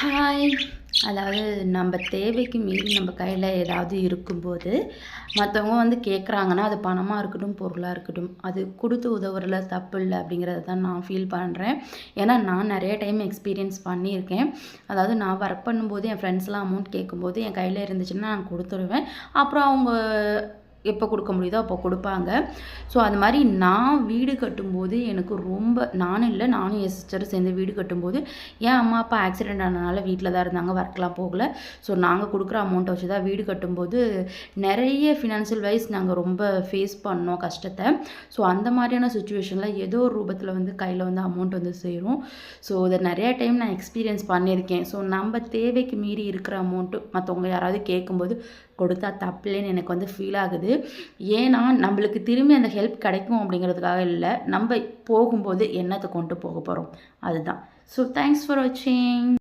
Hi. அதாவது நம்ம தேவைக்கு மீறி நம்ம கையில ஏதாவது இருக்கும்போது, மத்தவங்க வந்து கேட்குறாங்கன்னா, அது பணமா இருக்கட்டும், பொருளா இருக்கட்டும், அது குடுத்து உதவுறதுல தப்பு இல்ல அப்படிங்கிறத தான் நான் ஃபீல் பண்றேன். ஏன்னா, நான் நெறைய டைம் எக்ஸ்பீரியன்ஸ் பண்ணியிருக்கேன். அதாவது நான் ஒர்க் பண்ணும்போது என் ஃப்ரெண்ட்ஸ்லாம் அமௌண்ட் கேட்கும்போது, என் கையில இருந்துச்சுன்னா நான் குடுத்துருவேன். அப்புறம் அவங்க எப்போ குடுக்க முடியுதோ அப்போ குடுப்பாங்க. ஸோ அது மாரி நான் வீடு கட்டும்போது எனக்கு ரொம்ப நானும் இல்ல, நானும் என் சிஸ்டரும் சேர்ந்து வீடு கட்டும்போது, என் அம்மா, அப்பா ஆக்சிடென்ட் ஆனனால வீட்ல தான் இருந்தாங்க. ஒர்க்லாம் போகல. ஸோ நாங்க குடுக்குற அமௌண்ட்ட வச்சு தான் வீடு கட்டும்போது, நெறைய ஃபினான்ஷியல் வைஸ் நாங்க ரொம்ப ஃபேஸ் பண்ணோம் கஷ்டத்த. ஸோ அந்த மாரியான சிச்சுவேஷன்ல ஏதோ ஒரு ரூபத்தில வந்து கையில வந்து அமௌண்ட் வந்து சேரும். ஸோ இத நெறைய டைம் நான் எக்ஸ்பீரியன்ஸ் பண்ணியிருக்கேன். ஸோ நம்ம தேவைக்கு மீறி இருக்கிற அமௌண்ட்டு மத்தவங்க யாராவது கேட்கும்போது கொடுத்தா தப்பில்லைன்னு எனக்கு வந்து ஃபீல் ஆகுது. ஏன்னா, நம்மளுக்கு திரும்பி அந்த ஹெல்ப் கிடைக்கும் அப்படிங்கிறதுக்காக இல்ல. நம்ப போகும்போது என்னத்த கொண்டு போக போறோம்? அதுதான். ஸோ தேங்க்ஸ் ஃபார் வாட்சிங்.